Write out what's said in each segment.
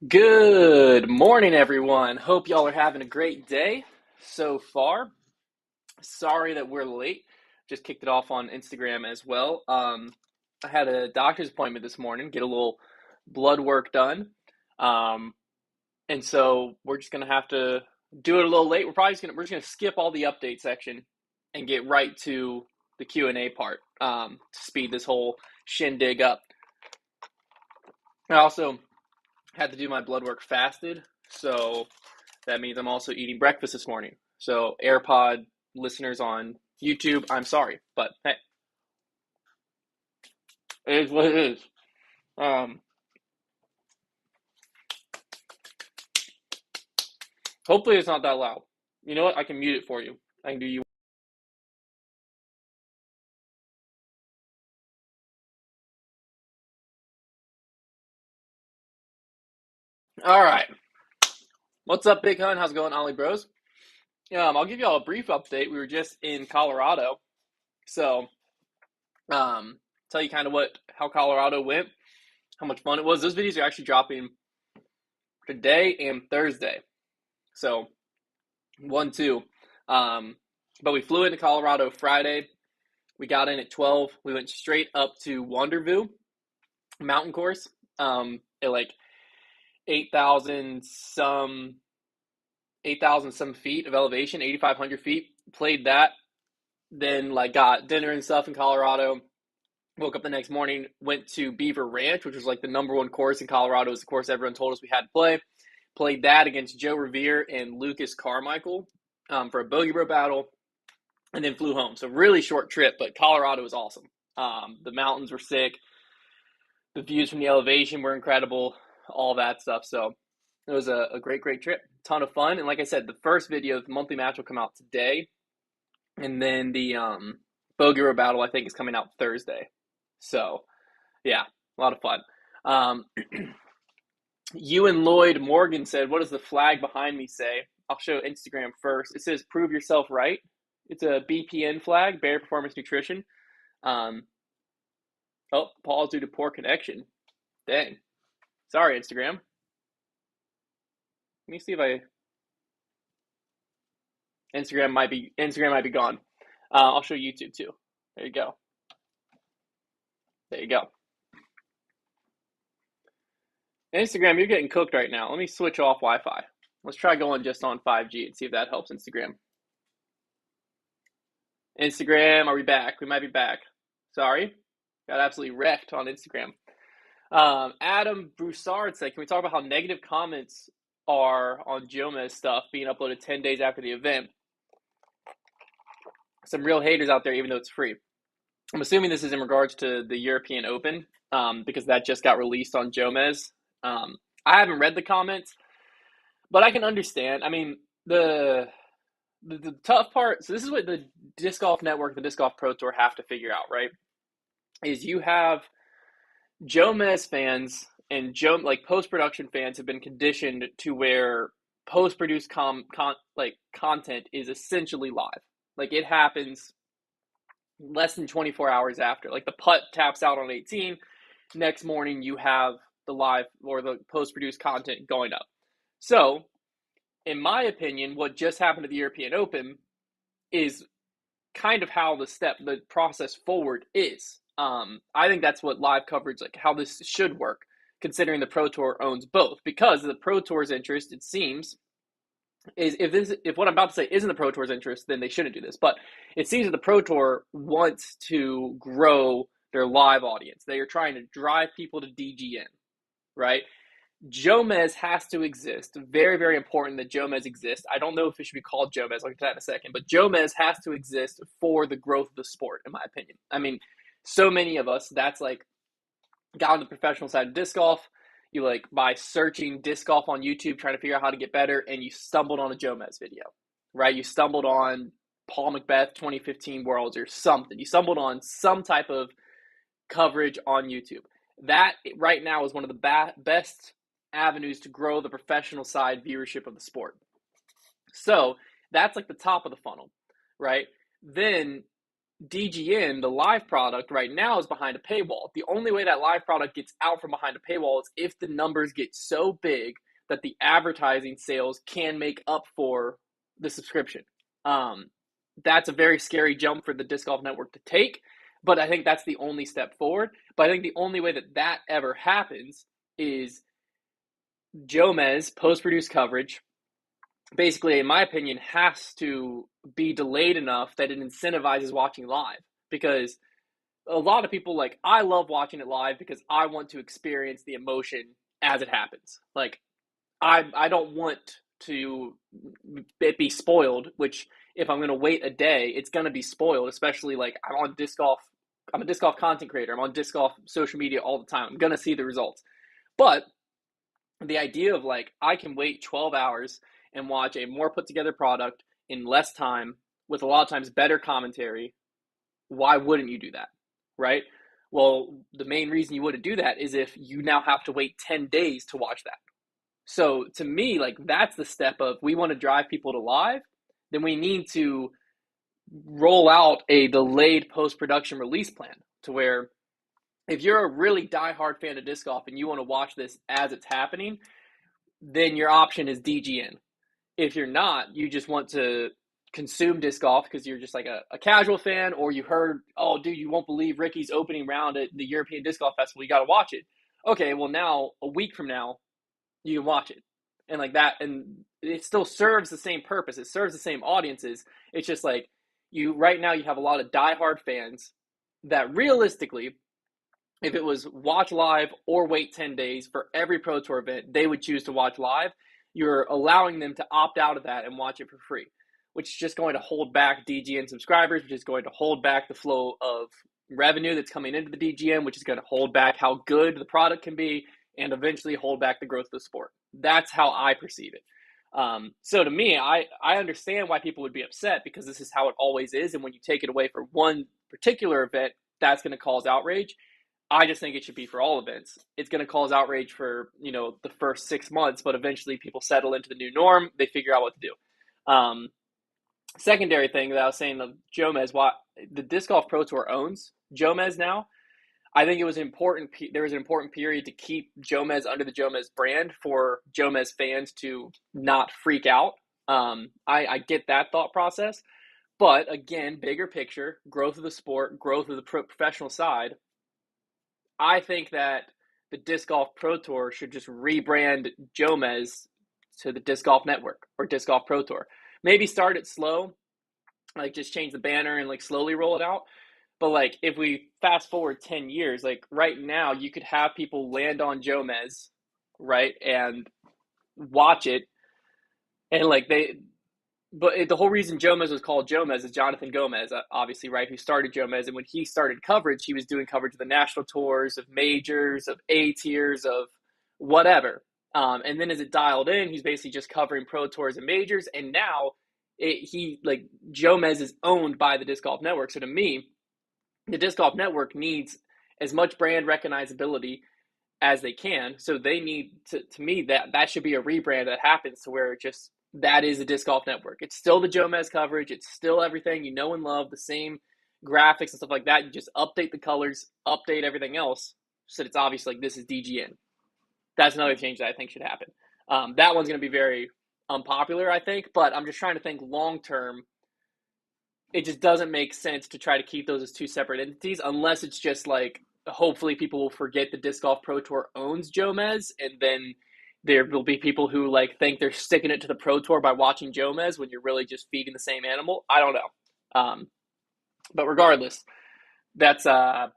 Good morning, everyone. Hope y'all are having a great day so far. Sorry that we're late. Just kicked it off on Instagram as well. I had a doctor's appointment this morning, get a little blood work done. Um, and so we're just gonna have to do it a little late. We're just gonna skip all the update section and get right to the Q&A part to speed this whole shindig up. I also had to do my blood work fasted, so that means I'm also eating breakfast this morning. So, AirPod listeners on YouTube, I'm sorry, but hey, it is what it is. Um, Hopefully, it's not that loud. You know what? I can mute it for you. I can do you. All right. What's up, Big Hun? How's it going, Ollie Bros? I'll give y'all a brief update. We were just in Colorado, so tell you kind of how Colorado went, how much fun it was. Those videos are actually dropping today and Thursday. So 1-2. But we flew into Colorado Friday. We got in at 12. We went straight up to Wonderview mountain course at like 8,000 some feet of elevation, 8,500 feet. Played that. Then like got dinner and stuff in Colorado. Woke up the next morning, went to Beaver Ranch, which was like the number one course in Colorado. It was the course everyone told us we had to play. Played that against Joe Revere and Lucas Carmichael for a bogey bro battle, and then flew home. So really short trip, but Colorado was awesome. The mountains were sick. The views from the elevation were incredible, all that stuff. So it was a great, great trip. Ton of fun. And like I said, the first video of the monthly match will come out today. And then the bogey row battle, I think, is coming out Thursday. So yeah, a lot of fun. You and Lloyd Morgan said, what does the flag behind me say? I'll show Instagram first. It says prove yourself right. It's a BPN flag, Bear Performance Nutrition. Pause due to poor connection. Dang. Sorry, Instagram. Let me see if Instagram might be gone. I'll show YouTube too. There you go. There you go. Instagram, you're getting cooked right now. Let me switch off Wi-Fi. Let's try going just on 5G and see if that helps Instagram. Instagram, are we back? We might be back. Sorry. Got absolutely wrecked on Instagram. Adam Broussard said, can we talk about how negative comments are on Jomez stuff being uploaded 10 days after the event? Some real haters out there, even though it's free. I'm assuming this is in regards to the European Open, because that just got released on Jomez. I haven't read the comments, but I can understand. I mean, the tough part, so this is what the Disc Golf Network, the Disc Golf Pro Tour have to figure out, right? Is you have Jomez fans and post-production fans have been conditioned to where post-produced content is essentially live. Like it happens less than 24 hours after. Like the putt taps out on 18, next morning you have the live or the post-produced content going up. So, in my opinion, what just happened to the European Open is kind of how the process forward is. I think that's what live coverage, like how this should work, considering the Pro Tour owns both. Because the Pro Tour's interest, it seems, is if what I'm about to say isn't the Pro Tour's interest, then they shouldn't do this. But it seems that the Pro Tour wants to grow their live audience. They are trying to drive people to DGN, right? Jomez has to exist. Very, very important that Jomez exists. I don't know if it should be called Jomez. I'll get to that in a second. But Jomez has to exist for the growth of the sport, in my opinion. I mean, so many of us, that's like, got on the professional side of disc golf. You like by searching disc golf on YouTube, trying to figure out how to get better, and you stumbled on a Jomez video, right? You stumbled on Paul Macbeth 2015 Worlds or something. You stumbled on some type of coverage on YouTube. That right now is one of the best avenues to grow the professional side viewership of the sport. So that's like the top of the funnel, right? Then DGN, the live product right now, is behind a paywall. The only way that live product gets out from behind a paywall is if the numbers get so big that the advertising sales can make up for the subscription. That's a very scary jump for the Disc Golf Network to take, but I think that's the only step forward. But I think the only way that that ever happens is Jomez post-produced coverage, basically, in my opinion, has to be delayed enough that it incentivizes watching live. Because a lot of people, like, I love watching it live because I want to experience the emotion as it happens. Like, I don't want to it be spoiled, which if I'm going to wait a day, it's going to be spoiled, especially like I'm a disc golf content creator. I'm on disc golf social media all the time. I'm going to see the results. But the idea of like, I can wait 12 hours and watch a more put together product in less time with a lot of times better commentary, why wouldn't you do that? Right? Well, the main reason you wouldn't do that is if you now have to wait 10 days to watch that. So to me, like, that's the step of, we want to drive people to live, then we need to roll out a delayed post-production release plan to where if you're a really diehard fan of disc golf and you want to watch this as it's happening, then your option is DGN. If you're not, you just want to consume disc golf because you're just like a casual fan, or you heard, oh, dude, you won't believe Ricky's opening round at the European Disc Golf Festival. You got to watch it. Okay, well, now, a week from now, you can watch it. And like that, and it still serves the same purpose. It serves the same audiences. It's just like, right now you have a lot of diehard fans that realistically, if it was watch live or wait 10 days for every Pro Tour event, they would choose to watch live. You're allowing them to opt out of that and watch it for free, which is just going to hold back DGN subscribers, which is going to hold back the flow of revenue that's coming into the DGN, which is going to hold back how good the product can be and eventually hold back the growth of the sport. That's how I perceive it. So to me, I understand why people would be upset because this is how it always is. And when you take it away for one particular event, that's going to cause outrage. I just think it should be for all events. It's going to cause outrage for, the first 6 months, but eventually people settle into the new norm. They figure out what to do. Secondary thing that I was saying of Jomez, why the Disc Golf Pro Tour owns Jomez now. I think it was important. There was an important period to keep Jomez under the Jomez brand for Jomez fans to not freak out. I get that thought process, but again, bigger picture, growth of the sport, growth of the professional side. I think that the Disc Golf Pro Tour should just rebrand Jomez to the Disc Golf Network or Disc Golf Pro Tour. Maybe start it slow, like just change the banner and like slowly roll it out. But like if we fast forward 10 years, like right now you could have people land on Jomez, right, and watch it, and like the whole reason Jomez was called Jomez is Jonathan Gomez, obviously, right, who started Jomez. And when he started coverage, he was doing coverage of the national tours, of majors, of A tiers, of whatever. And then as it dialed in, he's basically just covering pro tours and majors. And now Jomez is owned by the Disc Golf Network. So to me, the Disc Golf Network needs as much brand recognizability as they can. So they need to me, that should be a rebrand that happens to where that is the Disc Golf Network. It's still the Jomez coverage. It's still everything you know and love, the same graphics and stuff like that. You just update the colors, update everything else, so that it's obvious like this is DGN. That's another change that I think should happen. That one's going to be very unpopular, I think, but I'm just trying to think long term. It just doesn't make sense to try to keep those as two separate entities unless it's just like, hopefully people will forget the Disc Golf Pro Tour owns Jomez, and then there will be people who like think they're sticking it to the Pro Tour by watching Jomez when you're really just feeding the same animal. I don't know. But regardless, that's a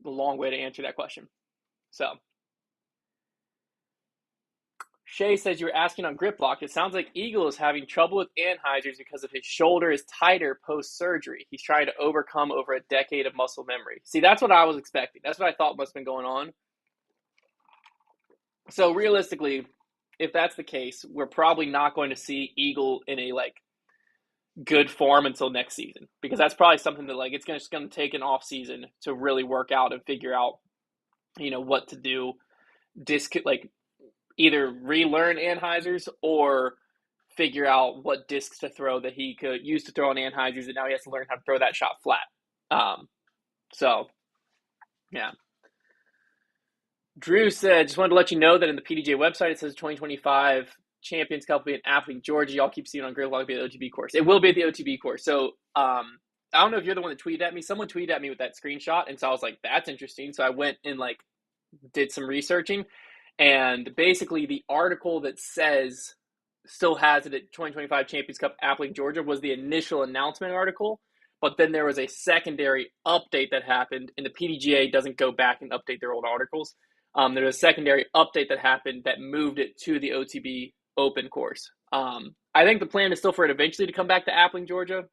long way to answer that question. So Shay says, you were asking on grip lock. It sounds like Eagle is having trouble with Anheuser's because of his shoulder is tighter post-surgery. He's trying to overcome over a decade of muscle memory. See, that's what I was expecting. That's what I thought must have been going on. So realistically, if that's the case, we're probably not going to see Eagle in a good form until next season, because that's probably something that it's just going to take an off season to really work out and figure out, what to do. Either relearn Anheuser's or figure out what discs to throw that he could use to throw on Anheuser's, and now he has to learn how to throw that shot flat. So yeah. Drew said, just wanted to let you know that in the PDJ website it says 2025 Champions Cup will be in Athling, Georgia. Y'all keep seeing on Great Log be at the OTB course. It will be at the OTB course. So I don't know if you're the one that tweeted at me. Someone tweeted at me with that screenshot, and so I was like, that's interesting. So I went and like did some researching, and basically the article that says still has it at 2025 Champions Cup Athling, Georgia was the initial announcement article. But then there was a secondary update that happened, and the PDGA doesn't go back and update their old articles. There was a secondary update that happened that moved it to the OTB Open course. I think the plan is still for it eventually to come back to Athling, Georgia.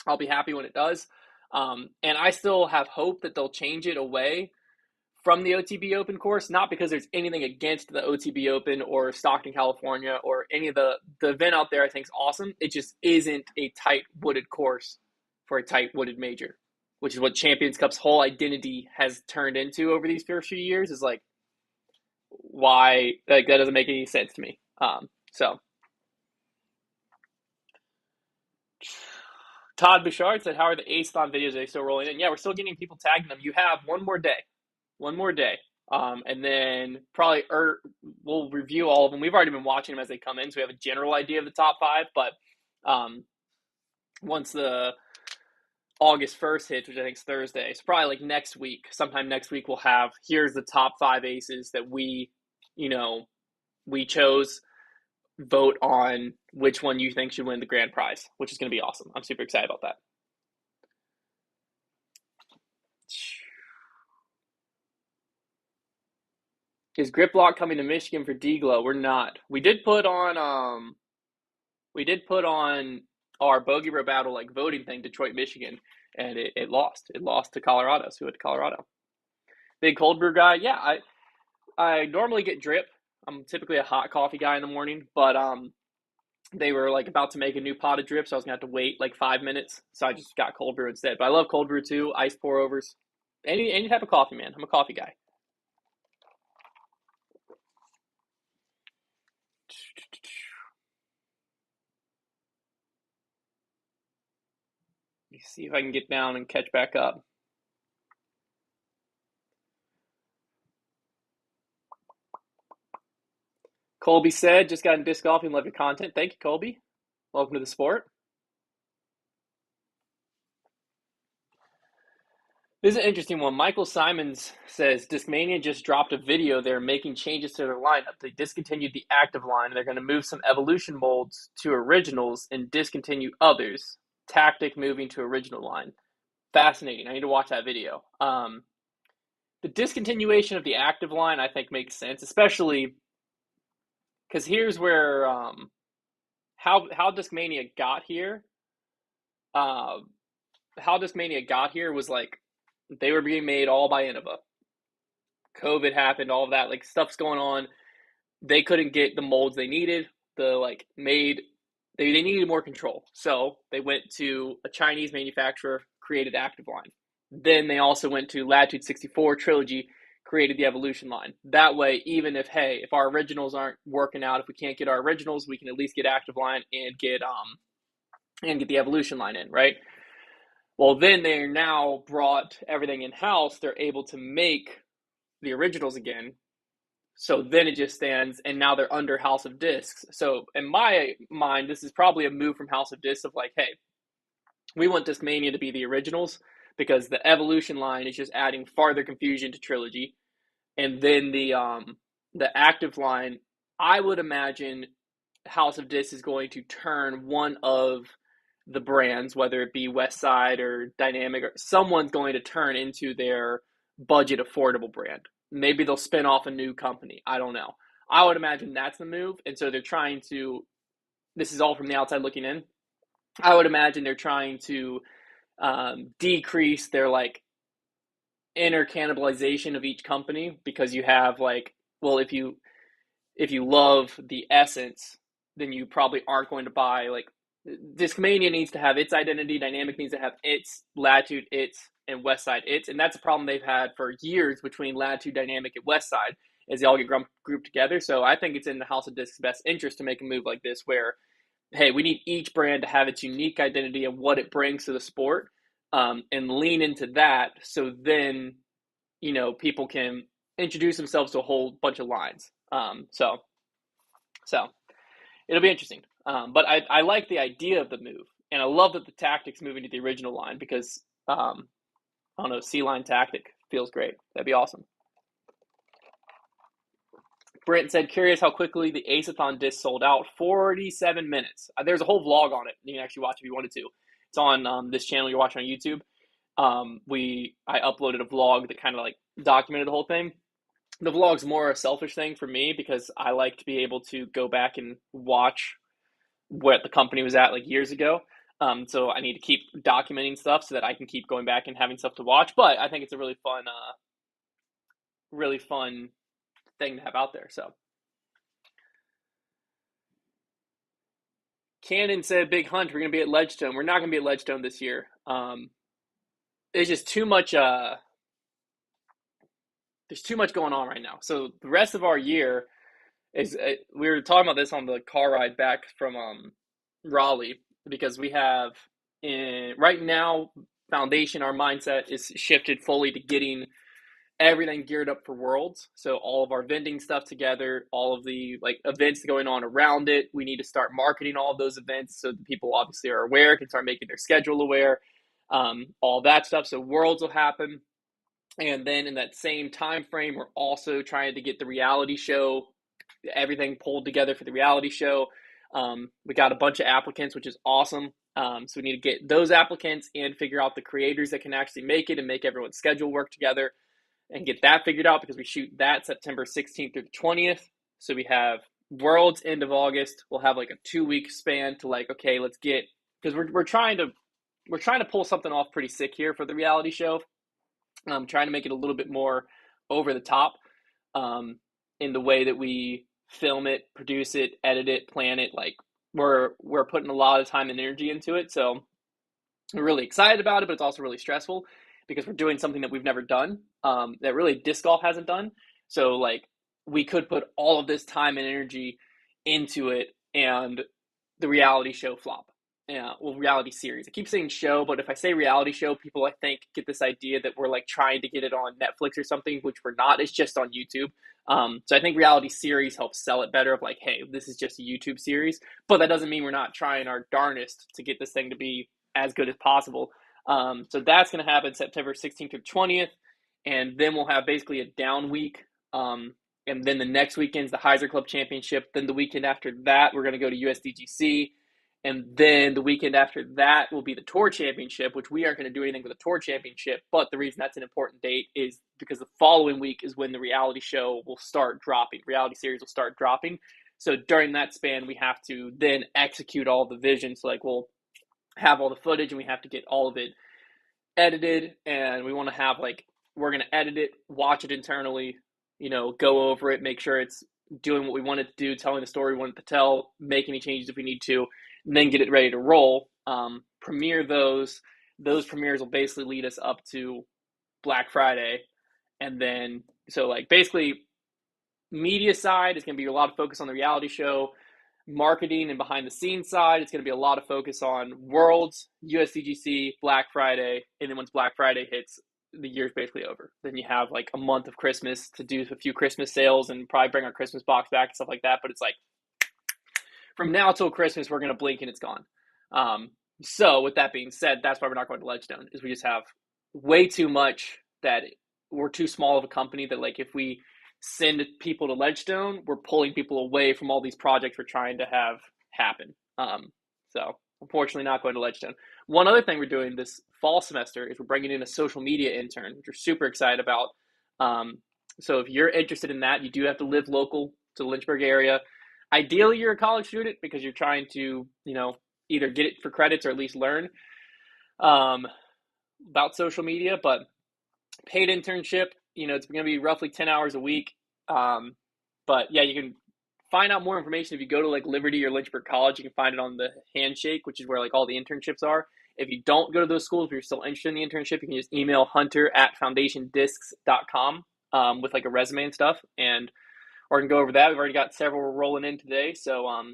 I'll be happy when it does. And I still have hope that they'll change it away from the OTB Open course, not because there's anything against the OTB Open or Stockton, California, or any of the event out there I think is awesome. It just isn't a tight wooded course for a tight wooded major, which is what Champions Cup's whole identity has turned into over these first few years. Is like, why, like, that doesn't make any sense to me. So Todd Bouchard said, how are the Ace-thon videos? Are they still rolling in? Yeah, we're still getting people tagging them. You have one more day. And then probably we'll review all of them. We've already been watching them as they come in, so we have a general idea of the top 5. But once the August 1st hits, which I think is Thursday, it's probably like next week, sometime next week, we'll have, here's the top 5 aces that we chose. Vote on which one you think should win the grand prize, which is going to be awesome. I'm super excited about that. Is Grip Lock coming to Michigan for D-Glow? We're not. We did put on our Bogey Row Battle like voting thing, Detroit, Michigan, and it lost. It lost to Colorado, so we went to Colorado. Big cold brew guy. Yeah, I normally get drip. I'm typically a hot coffee guy in the morning, but they were like about to make a new pot of drip, so I was gonna have to wait like 5 minutes. So I just got cold brew instead. But I love cold brew too. Ice pour overs, any type of coffee, man. I'm a coffee guy. Let me see if I can get down and catch back up. Colby said, just got in disc golf and love your content. Thank you, Colby. Welcome to the sport. This is an interesting one. Michael Simons says, Discmania just dropped a video. They're making changes to their lineup. They discontinued the active line. They're going to move some evolution molds to originals and discontinue others. Tactic moving to original line. Fascinating. I need to watch that video. The discontinuation of the active line, I think, makes sense, especially because here's where how Discmania got here. How Discmania got here was like they were being made all by Innova. COVID happened, all of that, like stuff's going on. They couldn't get the molds they needed. They needed more control. So they went to a Chinese manufacturer, created active line. Then they also went to Latitude 64 Trilogy, created the evolution line. That way, even if our originals aren't working out, if we can't get our originals, we can at least get active line and get the evolution line in, right? Well, then they're now brought everything in-house. They're able to make the originals again. So then it just stands, and now they're under House of Discs. So in my mind, this is probably a move from House of Discs of like, hey, we want Discmania to be the originals because the evolution line is just adding farther confusion to Trilogy. And then the active line, I would imagine House of Discs is going to turn one of the brands, whether it be Westside or Dynamic, or someone's going to turn into their budget affordable brand. Maybe they'll spin off a new company. I don't know. I would imagine that's the move. And so they're trying to, this is all from the outside looking in. I would imagine they're trying to decrease their like inner cannibalization of each company, because you have like, well, if you love the essence, then you probably aren't going to buy like Discmania needs to have its identity, Dynamic needs to have its, Latitude its, and Westside its, and that's a problem they've had for years between Latitude, Dynamic, and Westside, as they all get grouped together. So I think it's in the House of Discs' best interest to make a move like this where, hey, we need each brand to have its unique identity and what it brings to the sport. and lean into that. So then, people can introduce themselves to a whole bunch of lines. So it'll be interesting. But I like the idea of the move, and I love that the tactic's moving to the original line because I don't know, C line tactic feels great. That'd be awesome. Brent said, curious how quickly the Aceathon disc sold out. 47 minutes. There's a whole vlog on it. You can actually watch if you wanted to. It's on this channel you're watching on YouTube. I uploaded a vlog that kind of like documented the whole thing. The vlog's more a selfish thing for me because I like to be able to go back and watch what the company was at like years ago. So I need to keep documenting stuff so that I can keep going back and having stuff to watch. But I think it's a really fun thing to have out there. So Cannon said, Big Hunt, we're going to be at Ledgestone. We're not going to be at Ledgestone this year. There's just too much there's too much going on right now. So the rest of our year is we were talking about this on the car ride back from Raleigh, because we have right now foundation, our mindset is shifted fully to getting everything geared up for Worlds. So all of our vending stuff together, all of the like events going on around it. We need to start marketing all of those events so that people obviously are aware, can start making their schedule aware, all that stuff. So Worlds will happen. And then in that same time frame, we're also trying to get the reality show, everything pulled together for the reality show. We got a bunch of applicants, which is awesome. So we need to get those applicants and figure out the creators that can actually make it and make everyone's schedule work together and get that figured out, because we shoot that September 16th through the 20th. So we have Worlds end of August. We'll have like a 2-week span to like, okay, let's get, because we're trying to pull something off pretty sick here for the reality show. Trying to make it a little bit more over the top in the way that we film it, produce it, edit it, plan it. Like we're putting a lot of time and energy into it. So we're really excited about it, but it's also really stressful because we're doing something that we've never done, that really disc golf hasn't done. So like we could put all of this time and energy into it and the reality show flop. Reality series. I keep saying show, but if I say reality show, people I think get this idea that we're like trying to get it on Netflix or something, which we're not. It's just on YouTube. So I think reality series helps sell it better of like, hey, this is just a YouTube series, but that doesn't mean we're not trying our darnest to get this thing to be as good as possible. So that's going to happen September 16th through 20th. And then we'll have basically a down week. And then the next weekend's the Heiser Club Championship. Then the weekend after that, we're going to go to USDGC. And then the weekend after that will be the Tour Championship, which we aren't going to do anything with the Tour Championship. But the reason that's an important date is because the following week is when the reality show will start dropping. Reality series will start dropping. So during that span, we have to then execute all the vision. So like we'll have all the footage and we have to get all of it edited. And we want to have like, we're going to edit it, watch it internally, go over it, make sure it's doing what we want it to do, telling the story we want it to tell, make any changes if we need to, and then get it ready to roll. Premiere those premieres will basically lead us up to Black Friday. And then, so like basically media side is going to be a lot of focus on the reality show. Marketing and behind the scenes side, it's going to be a lot of focus on Worlds, USDGC, Black Friday. And then once Black Friday hits, the year's basically over. Then you have like a month of Christmas to do a few Christmas sales and probably bring our Christmas box back and stuff like that. But it's like from now till Christmas, we're going to blink and it's gone. So with that being said, that's why we're not going to Ledgestone, is we just have way too much that we're too small of a company that like if we send people to Ledgestone, we're pulling people away from all these projects we're trying to have happen. So unfortunately not going to Ledgestone. One other thing we're doing this fall semester is we're bringing in a social media intern, which we're super excited about. So if you're interested in that, you do have to live local to the Lynchburg area. Ideally, you're a college student because you're trying to, either get it for credits or at least learn about social media. But paid internship, it's going to be roughly 10 hours a week. But yeah, you can find out more information if you go to like Liberty or Lynchburg College. You can find it on the Handshake, which is where like all the internships are. If you don't go to those schools, if you're still interested in the internship, you can just email hunter@foundationdiscs.com with like a resume and stuff, or can go over that. We've already got several rolling in today, so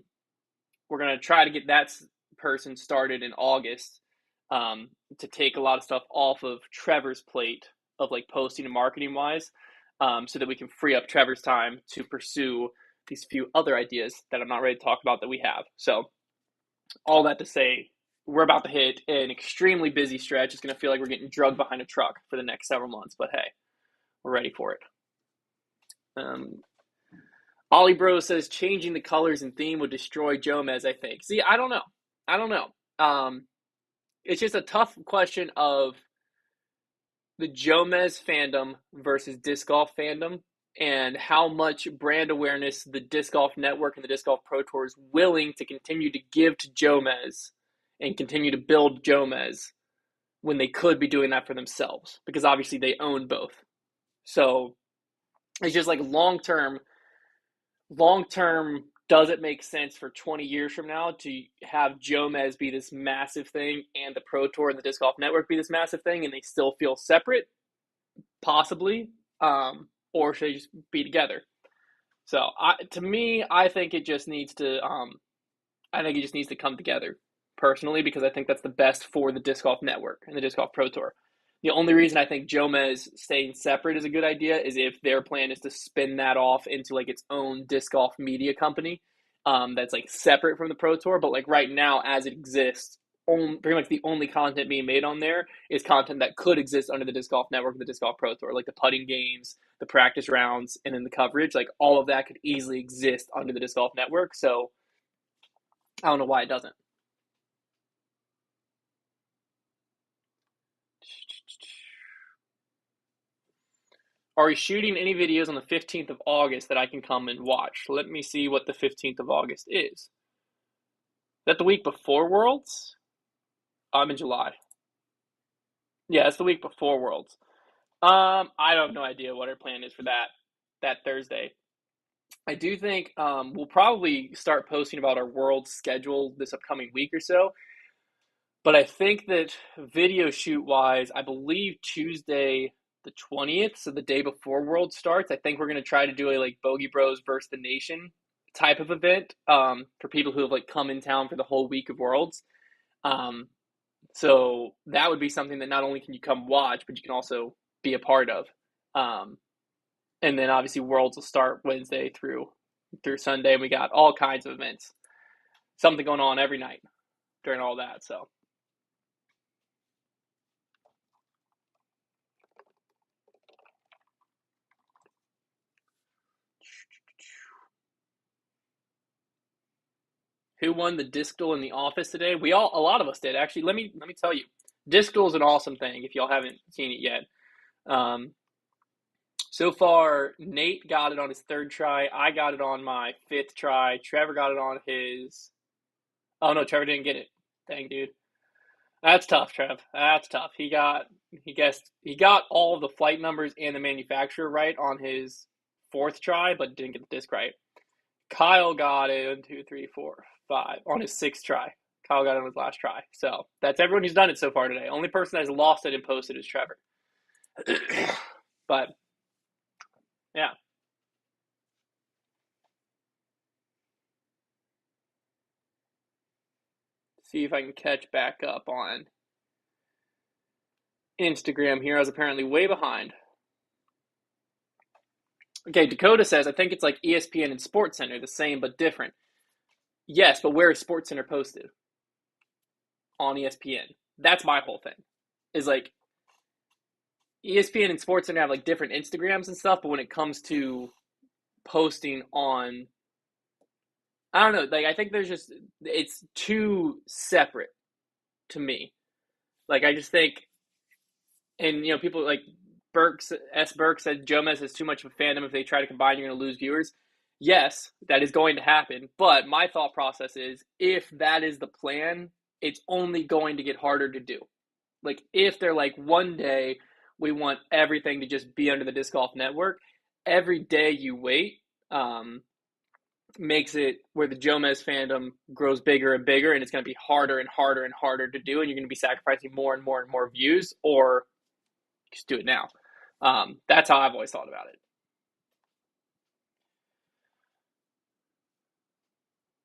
we're gonna try to get that person started in August. to take a lot of stuff off of Trevor's plate of like posting and marketing wise, so that we can free up Trevor's time to pursue these few other ideas that I'm not ready to talk about that we have. So all that to say, we're about to hit an extremely busy stretch. It's going to feel like we're getting drugged behind a truck for the next several months, but hey, we're ready for it. Ollie Bro says changing the colors and theme would destroy Jomez, I think. See, I don't know. It's just a tough question of the Jomez fandom versus disc golf fandom and how much brand awareness the Disc Golf Network and the Disc Golf Pro Tour is willing to continue to give to Jomez and continue to build Jomez when they could be doing that for themselves, because obviously they own both. So it's just like long term, does it make sense for 20 years from now to have Jomez be this massive thing and the Pro Tour and the Disc Golf Network be this massive thing and they still feel separate? Possibly. Or should they just be together? So to me, I think it just needs to come together personally, because I think that's the best for the Disc Golf Network and the Disc Golf Pro Tour. The only reason I think Jomez staying separate is a good idea is if their plan is to spin that off into like its own disc golf media company, that's like separate from the Pro Tour. But like right now, as it exists, pretty much the only content being made on there is content that could exist under the Disc Golf Network and the Disc Golf Pro Tour, like the putting games, the practice rounds, and then the coverage. Like all of that could easily exist under the Disc Golf Network. So I don't know why it doesn't. Are we shooting any videos on the 15th of August that I can come and watch? Let me see what the 15th of August is. Is that the week before Worlds? I'm in July. Yeah, it's the week before Worlds. I have no idea what our plan is for that Thursday. I do think we'll probably start posting about our Worlds schedule this upcoming week or so. But I think that video shoot wise, I believe Tuesday the 20th, so the day before World starts, I think we're going to try to do a like Bogey Bros versus the Nation type of event for people who have like come in town for the whole week of Worlds. So that would be something that not only can you come watch, but you can also be a part of. And then obviously Worlds will start Wednesday through Sunday, and we got all kinds of events. Something going on every night during all that, so. Who won the disc duel in the office today? A lot of us did actually. Let me tell you, disc duel is an awesome thing. If y'all haven't seen it yet, so far Nate got it on his third try. I got it on my fifth try. Trevor got it on his. Oh no, Trevor didn't get it. Dang, dude, that's tough, Trev. That's tough. He got all of the flight numbers and the manufacturer right on his fourth try, but didn't get the disc right. Kyle got it 1, 2, 3, 4, 5 on his sixth try. Kyle got it on his last try. So that's everyone who's done it so far today. Only person that's lost it and posted is Trevor. But yeah. See if I can catch back up on Instagram here. I was apparently way behind. Okay, Dakota says, I think it's like ESPN and SportsCenter, the same but different. Yes, but where is SportsCenter posted? On ESPN. That's my whole thing. Is like ESPN and SportsCenter have like different Instagrams and stuff, but when it comes to posting on, I don't know, like I think it's too separate to me. Like I just think, and people like Burke said Jomez has too much of a fandom. If they try to combine, you're going to lose viewers. Yes, that is going to happen. But my thought process is, if that is the plan, it's only going to get harder to do. Like if they're like, one day we want everything to just be under the Disc Golf Network, every day you wait makes it where the Jomez fandom grows bigger and bigger, and it's going to be harder and harder and harder to do, and you're going to be sacrificing more and more and more views, or just do it now. That's how I've always thought about it.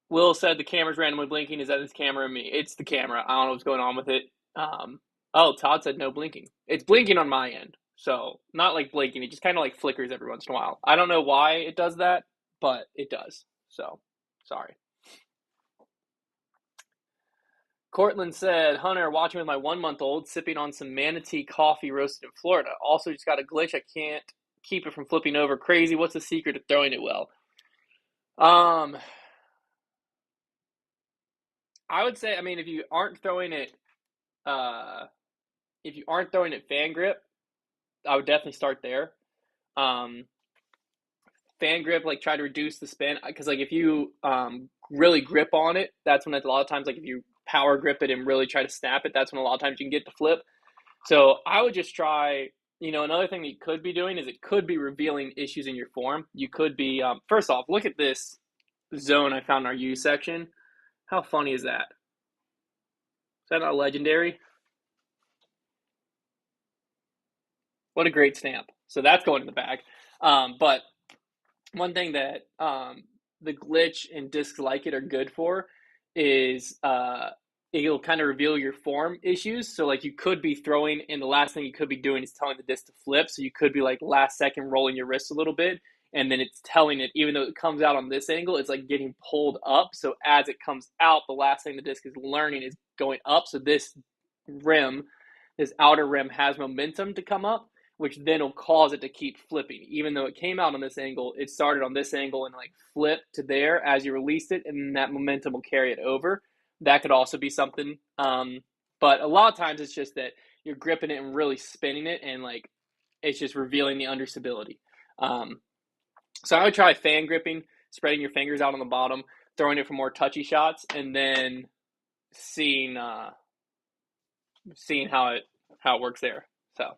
Will said the camera's randomly blinking. Is that his camera or me? It's the camera. I don't know what's going on with it. Oh, Todd said no blinking. It's blinking on my end. So, not like blinking, it just kind of like flickers every once in a while. I don't know why it does that, but it does. So, sorry. Cortland said, Hunter, watching with my 1 month old, sipping on some manatee coffee roasted in Florida. Also, just got a glitch. I can't keep it from flipping over crazy. What's the secret to throwing it well? I would say, I mean, if you aren't throwing it, fan grip, I would definitely start there. Um, Fan grip, like try to reduce the spin, because like if you really grip on it, that's when a lot of times, like if you power grip it and really try to snap it, that's when a lot of times you can get to flip. So I would just try, another thing that you could be doing is it could be revealing issues in your form. You could be, first off, look at this zone I found in our U section. How funny is that? Is that not legendary? What a great stamp. So that's going in the bag. But one thing that the glitch and discs like it are good for is it'll kind of reveal your form issues. So like you could be throwing, and the last thing you could be doing is telling the disc to flip. So you could be like last second rolling your wrist a little bit, and then it's telling it, even though it comes out on this angle, it's like getting pulled up. So as it comes out, the last thing the disc is learning is going up. So this outer rim has momentum to come up, which then will cause it to keep flipping. Even though it came out on this angle, it started on this angle and like flipped to there as you released it, and that momentum will carry it over. That could also be something. But a lot of times it's just that you're gripping it and really spinning it, and like it's just revealing the understability. So I would try fan gripping, spreading your fingers out on the bottom, throwing it for more touchy shots, and then seeing how it works there. So.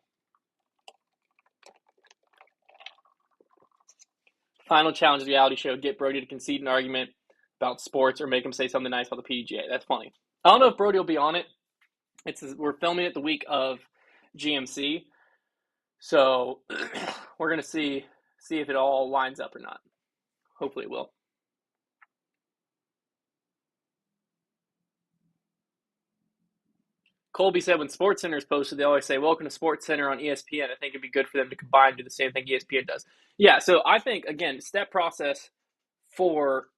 Final challenge of the reality show: get Brody to concede an argument about sports or make him say something nice about the PDGA. That's funny. I don't know if Brody will be on it. We're filming it the week of GMC, so we're gonna see if it all lines up or not. Hopefully, it will. Colby said when SportsCenter is posted, they always say, "Welcome to SportsCenter on ESPN." I think it'd be good for them to combine and do the same thing ESPN does. Yeah, so I think, again, step process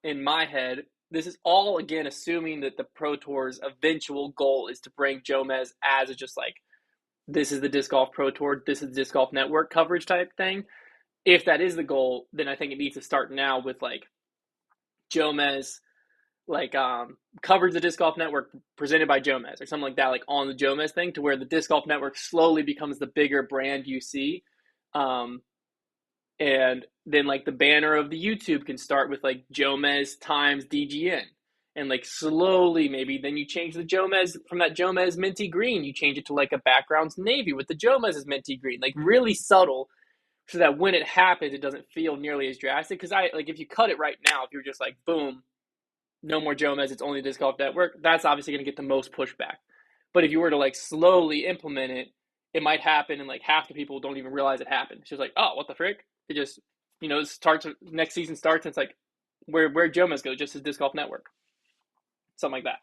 in my head, this is all, again, assuming that the Pro Tour's eventual goal is to bring Jomez as just like, this is the Disc Golf Pro Tour, this is the Disc Golf Network coverage type thing. If that is the goal, then I think it needs to start now with like Jomez, like coverage the Disc Golf Network presented by Jomez or something like that, like on the Jomez thing, to where the Disc Golf Network slowly becomes the bigger brand you see. And then like the banner of the YouTube can start with like Jomez times DGN. And like slowly, maybe then you change the Jomez from that Jomez minty green, you change it to like a background's navy with the Jomez's minty green, like really subtle, so that when it happens, it doesn't feel nearly as drastic. Because if you cut it right now, if you're just like, boom, no more Jomez, it's only Disc Golf Network, that's obviously going to get the most pushback. But if you were to like slowly implement it, it might happen, and like half the people don't even realize it happened. It's just like, oh, what the frick? It just, it starts, next season starts, and it's like, where Jomez goes, just as Disc Golf Network. Something like that.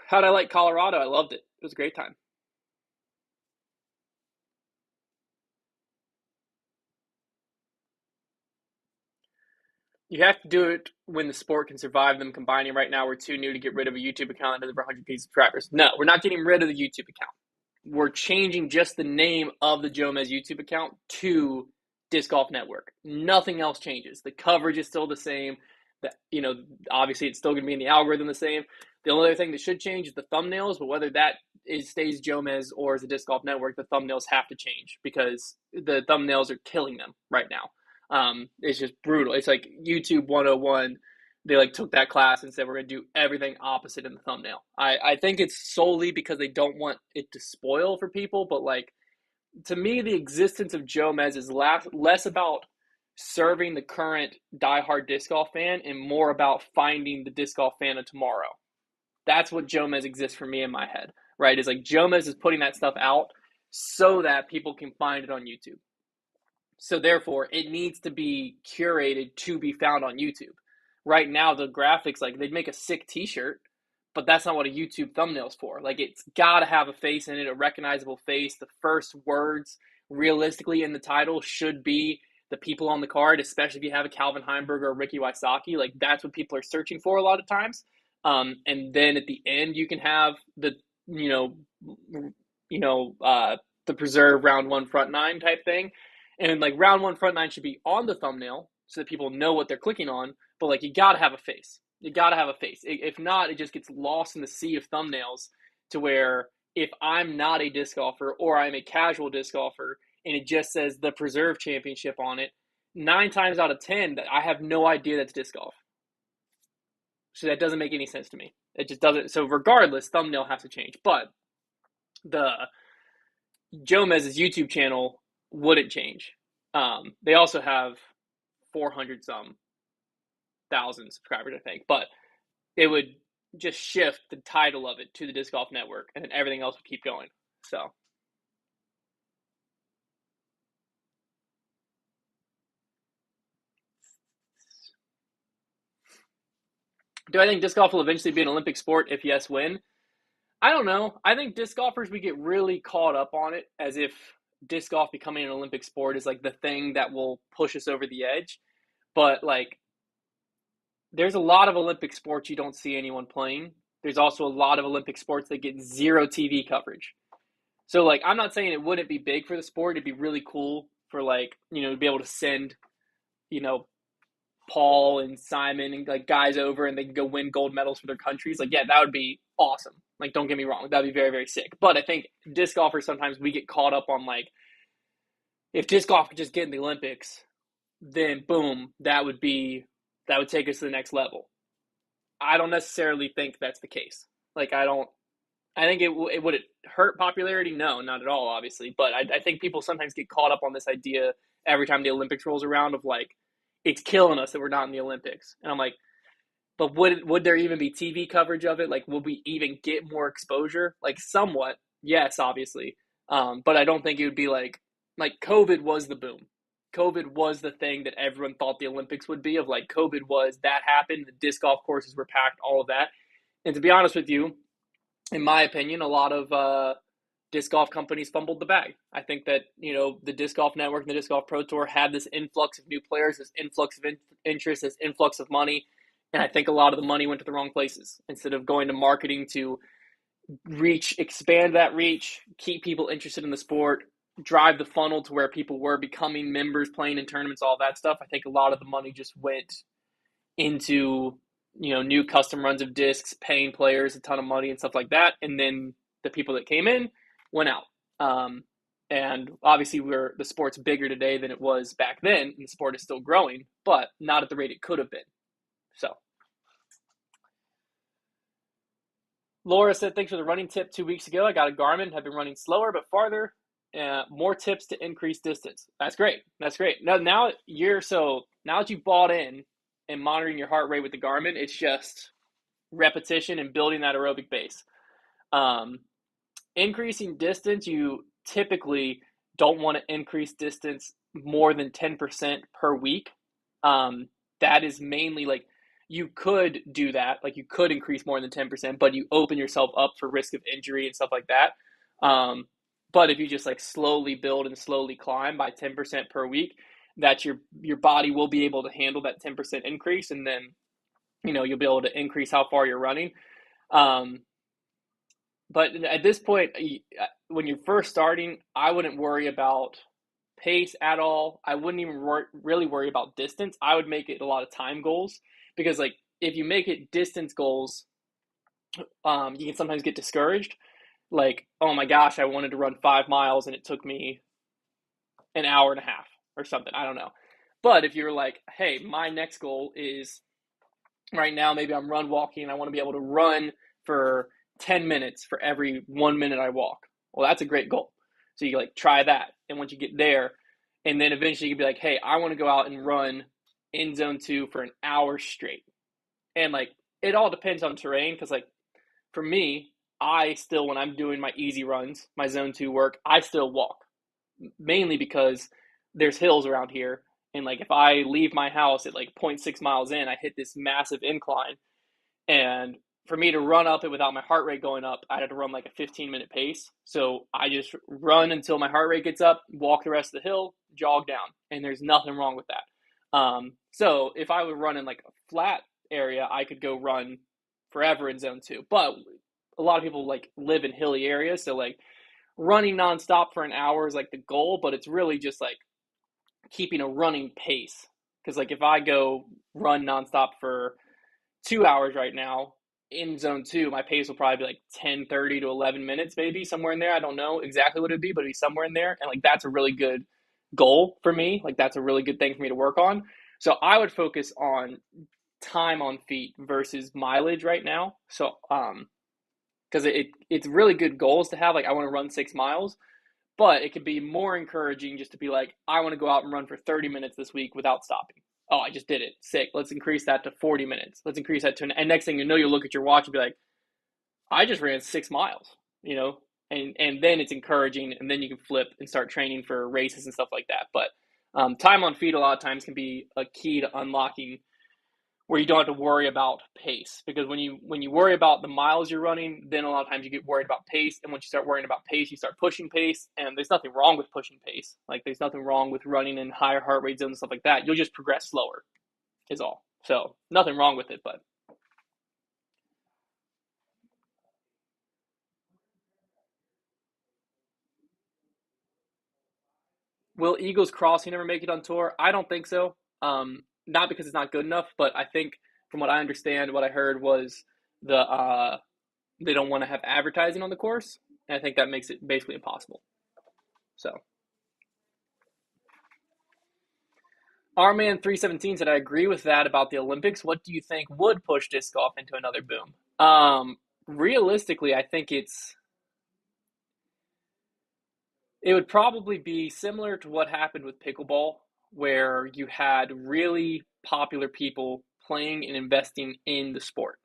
How'd I like Colorado? I loved it. It was a great time. You have to do it when the sport can survive them combining. Right now, we're too new to get rid of a YouTube account that has over 100,000 subscribers. No, we're not getting rid of the YouTube account. We're changing just the name of the Jomez YouTube account to Disc Golf Network. Nothing else changes. The coverage is still the same. Obviously it's still going to be in the algorithm the same. The only other thing that should change is the thumbnails, but whether that stays Jomez or is the Disc Golf Network, the thumbnails have to change because the thumbnails are killing them right now. It's just brutal. It's like YouTube 101. They like took that class and said we're going to do everything opposite in the thumbnail. I think it's solely because they don't want it to spoil for people, but like to me, the existence of Jomez is less about serving the current diehard disc golf fan and more about finding the disc golf fan of tomorrow. That's what Jomez exists for me in my head, right? It's like Jomez is putting that stuff out so that people can find it on YouTube. So therefore, it needs to be curated to be found on YouTube. Right now, the graphics, like they'd make a sick t-shirt, but that's not what a YouTube thumbnail's for. Like, it's got to have a face in it, a recognizable face. The first words realistically in the title should be the people on the card, especially if you have a Calvin Heimberg or a Ricky Wysocki. Like, that's what people are searching for a lot of times. And then at the end, you can have the, you know, the preserve round one front nine type thing. And like round one front nine should be on the thumbnail so that people know what they're clicking on. But like, you got to have a face. You got to have a face. If not, it just gets lost in the sea of thumbnails to where if I'm not a disc golfer or I'm a casual disc golfer and it just says the Preserve Championship on it, 9 times out of 10, I have no idea that's disc golf. So that doesn't make any sense to me. It just doesn't. So regardless, thumbnail has to change. But the Jomez's YouTube channel wouldn't change. They also have 400 some thousand subscribers, I think, but it would just shift the title of it to the Disc Golf Network, and then everything else would keep going. So, do I think disc golf will eventually be an Olympic sport? If yes, when? I don't know. I think disc golfers, we get really caught up on it as if disc golf becoming an Olympic sport is like the thing that will push us over the edge. But like, there's a lot of Olympic sports you don't see anyone playing. There's also a lot of Olympic sports that get zero TV coverage. So like, I'm not saying it wouldn't be big for the sport. It'd be really cool for like, to be able to send, you know, Paul and Simon and like guys over and they can go win gold medals for their countries. Like, yeah, that would be awesome. Like, don't get me wrong. That'd be very, very sick. But I think disc golfers, sometimes we get caught up on like, if disc golf could just get in the Olympics, then boom, that would take us to the next level. I don't necessarily think that's the case. Like, I think it would hurt popularity? No, not at all, obviously. But I think people sometimes get caught up on this idea every time the Olympics rolls around of like, it's killing us that we're not in the Olympics. And I'm like, but would there even be TV coverage of it? Like, will we even get more exposure? Like, somewhat, yes, obviously. But I don't think it would be like COVID was the boom. COVID was the thing that everyone thought the Olympics would be. Of like, COVID was that happened. The disc golf courses were packed, all of that. And to be honest with you, in my opinion, a lot of disc golf companies fumbled the bag. I think that, the Disc Golf Network and the Disc Golf Pro Tour had this influx of new players, this influx of interest, this influx of money. And I think a lot of the money went to the wrong places. Instead of going to marketing to expand that reach, keep people interested in the sport, drive the funnel to where people were becoming members, playing in tournaments, all that stuff. I think a lot of the money just went into, new custom runs of discs, paying players a ton of money and stuff like that. And then the people that came in went out. And obviously the sport's bigger today than it was back then, and the sport is still growing, but not at the rate it could have been. So Laura said, thanks for the running tip 2 weeks ago. I got a Garmin, have been running slower but farther. More tips to increase distance. That's great. Now that you've bought in and monitoring your heart rate with the Garmin, it's just repetition and building that aerobic base. Increasing distance, you typically don't want to increase distance more than 10% per week. That is mainly like, you could do that. Like, you could increase more than 10%, but you open yourself up for risk of injury and stuff like that. But if you just like slowly build and slowly climb by 10% per week, that your body will be able to handle that 10% increase. And then, you'll be able to increase how far you're running. But at this point, when you're first starting, I wouldn't worry about pace at all. I wouldn't even really worry about distance. I would make it a lot of time goals, because like, if you make it distance goals, you can sometimes get discouraged. Like, oh my gosh, I wanted to run 5 miles and it took me an hour and a half or something. I don't know. But if you're like, hey, my next goal is right now, maybe I'm run walking and I want to be able to run for 10 minutes for every 1 minute I walk. Well, that's a great goal. So you like try that. And once you get there, and then eventually you can be like, hey, I want to go out and run in zone 2 for an hour straight. And like, it all depends on terrain. Cause like for me, I still, when I'm doing my easy runs, my zone 2 work, I still walk, mainly because there's hills around here. And like, if I leave my house at like 0.6 miles in, I hit this massive incline, and for me to run up it without my heart rate going up, I'd have to run like a 15-minute pace. So I just run until my heart rate gets up, walk the rest of the hill, jog down, and there's nothing wrong with that. So if I would run in like a flat area, I could go run forever in zone two. But a lot of people like live in hilly areas, so like running nonstop for an hour is like the goal, but it's really just like keeping a running pace. Because like if I go run nonstop for 2 hours right now in zone two, my pace will probably be like 10:30 to 11 minutes, maybe somewhere in there. I don't know exactly what it'd be, but it'd be somewhere in there. And like that's a really good goal for me. Like that's a really good thing for me to work on. So I would focus on time on feet versus mileage right now. So because it's really good goals to have. Like I want to run 6 miles, but it could be more encouraging just to be like, I want to go out and run for 30 minutes this week without stopping. Oh, I just did it. Sick. Let's increase that to 40 minutes. Let's increase that to and next thing you know, you'll look at your watch and be like, I just ran 6 miles, you know? And then it's encouraging, and then you can flip and start training for races and stuff like that. But time on feet a lot of times can be a key to unlocking where you don't have to worry about pace, because when you worry about the miles you're running, then a lot of times you get worried about pace, and once you start worrying about pace, you start pushing pace, and there's nothing wrong with pushing pace. Like there's nothing wrong with running in higher heart rate zones and stuff like that. You'll just progress slower is all. So nothing wrong with it. But will Eagles Crossing ever make it on tour? I don't think so. Not because it's not good enough, but I think from what I understand, what I heard was they don't want to have advertising on the course, and I think that makes it basically impossible. So our man 317 said, I agree with that about the Olympics. What do you think would push disc golf into another boom? Realistically, I think it would probably be similar to what happened with pickleball, where you had really popular people playing and investing in the sport.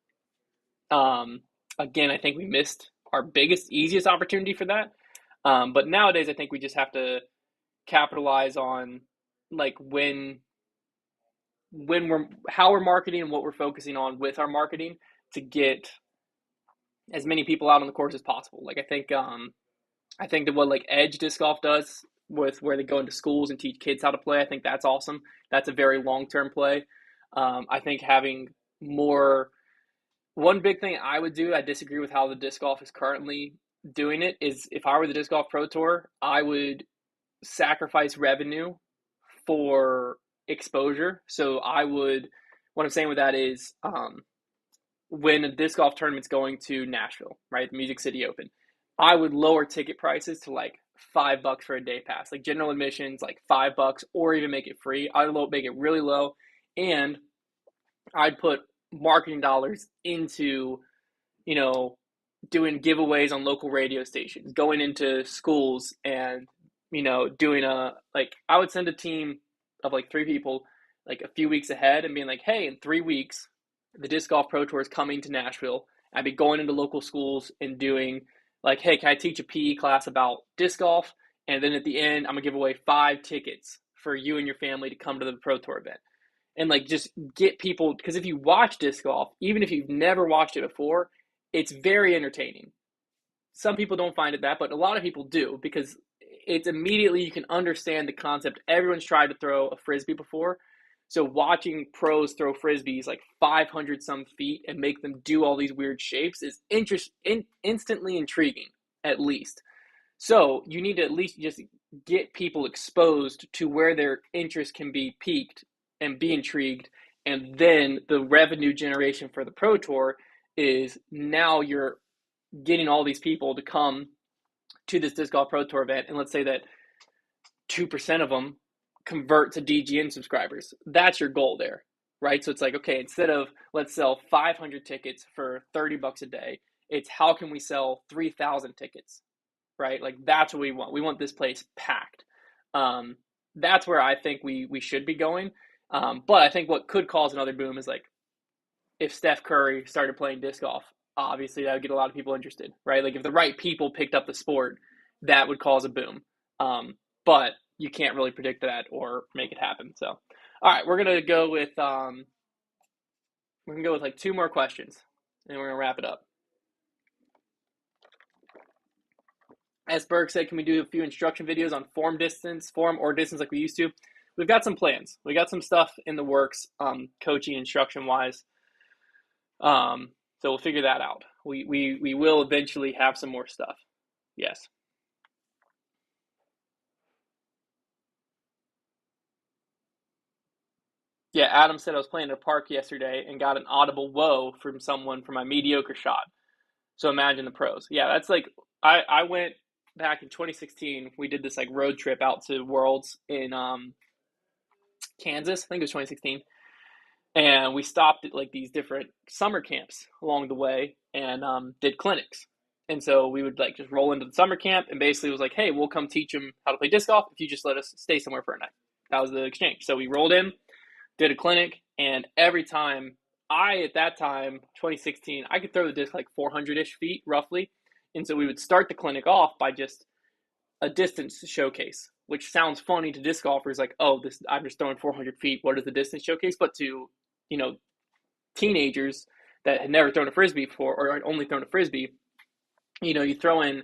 Um, Again, I think we missed our biggest, easiest opportunity for that. But nowadays, I think we just have to capitalize on like when we're how we're marketing and what we're focusing on with our marketing to get as many people out on the course as possible. Like I think that what like Edge Disc Golf does with where they go into schools and teach kids how to play, I think that's awesome. That's a very long term play. I think having more one big thing I would do, I disagree with how the disc golf is currently doing it, is if I were the disc golf pro tour, I would sacrifice revenue for exposure. So I would, what I'm saying with that is, when a disc golf tournament's going to Nashville, right, the Music City Open, I would lower ticket prices to like $5 for a day pass, like general admissions, like $5, or even make it free. I'd make it really low, and I'd put marketing dollars into, you know, doing giveaways on local radio stations, going into schools and, doing I would send a team of like 3 people like a few weeks ahead and being like, hey, in 3 weeks, the Disc Golf Pro Tour is coming to Nashville. I'd be going into local schools and doing like, hey, can I teach a PE class about disc golf? And then at the end, I'm going to give away 5 tickets for you and your family to come to the Pro Tour event. And like just get people, because if you watch disc golf, even if you've never watched it before, it's very entertaining. Some people don't find it that, but a lot of people do, because it's immediately you can understand the concept. Everyone's tried to throw a frisbee before. So watching pros throw frisbees like 500 some feet and make them do all these weird shapes is instantly intriguing, at least. So you need to at least just get people exposed to where their interest can be piqued and be intrigued. And then the revenue generation for the Pro Tour is now you're getting all these people to come to this Disc Golf Pro Tour event. And let's say that 2% of them convert to DGN subscribers. That's your goal there, right? So it's like, okay, instead of let's sell 500 tickets for $30 a day, it's how can we sell 3,000 tickets, right? Like that's what we want. We want this place packed. That's where I think we should be going. But I think what could cause another boom is like if Steph Curry started playing disc golf, obviously that would get a lot of people interested, right? Like if the right people picked up the sport, that would cause a boom. But you can't really predict that or make it happen. So, all right, we're gonna go with like 2 more questions. and we're going to wrap it up. As Berg said, can we do a few instruction videos on form or distance like we used to? We've got some plans. We got some stuff in the works, coaching, instruction-wise. So we'll figure that out. We will eventually have some more stuff. Yes. Yeah, Adam said I was playing at a park yesterday and got an audible whoa from someone for my mediocre shot. So imagine the pros. Yeah, that's like I went back in 2016. We did this like road trip out to Worlds in Kansas. I think it was 2016. And we stopped at like these different summer camps along the way and did clinics. And so we would like just roll into the summer camp and basically it was like, hey, we'll come teach them how to play disc golf if you just let us stay somewhere for a night. That was the exchange. So we rolled in, did a clinic, and every time at that time, 2016, I could throw the disc like 400-ish feet roughly. And so we would start the clinic off by just a distance showcase, which sounds funny to disc golfers, like, oh, I'm just throwing 400 feet. What is the distance showcase? But to, teenagers that had never thrown a Frisbee before or only thrown a Frisbee, you throw in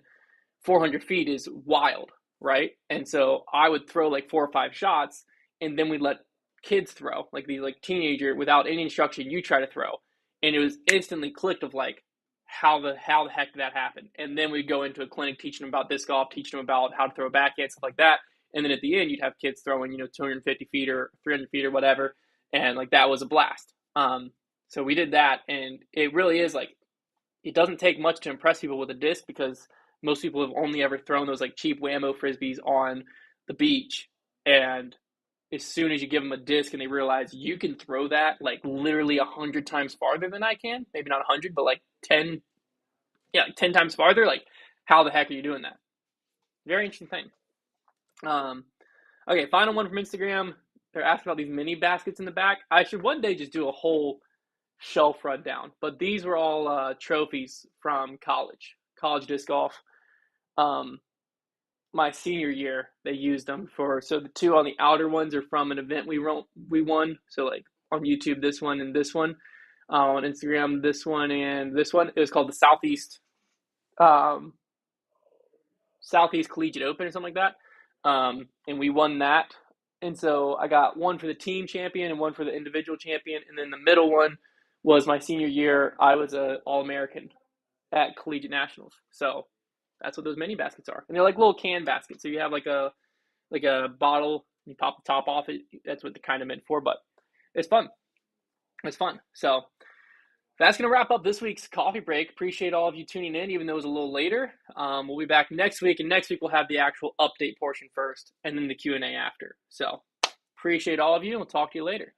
400 feet is wild, right? And so I would throw like 4 or 5 shots, and then we'd let kids throw, like these like teenager without any instruction, you try to throw. And it was instantly clicked of like, how the heck did that happen? And then we'd go into a clinic teaching them about disc golf, teaching them about how to throw a backhand, stuff like that. And then at the end, you'd have kids throwing, 250 feet or 300 feet or whatever. And like, that was a blast. So we did that. And it really is like, it doesn't take much to impress people with a disc because most people have only ever thrown those like cheap Whammo Frisbees on the beach. And as soon as you give them a disc and they realize you can throw that like literally 100 times farther than I can, maybe not 100, but like 10 times farther, like how the heck are you doing that? Very interesting thing. Okay, final one from Instagram. They're asking about these mini baskets in the back. I should one day just do a whole shelf rundown, but these were all trophies from college disc golf. My senior year, they used them so the two on the outer ones are from an event we won. So like on YouTube, this one and this one. On Instagram, this one and this one. It was called the Southeast Collegiate Open or something like that. And we won that. And so I got one for the team champion and one for the individual champion. And then the middle one was my senior year. I was an All-American at Collegiate Nationals. So that's what those mini baskets are. And they're like little can baskets. So you have like a bottle, you pop the top off it. That's what they're kind of meant for, but it's fun. It's fun. So that's going to wrap up this week's coffee break. Appreciate all of you tuning in, even though it was a little later. We'll be back next week, and next week we'll have the actual update portion first, and then the Q&A after. So appreciate all of you, and we'll talk to you later.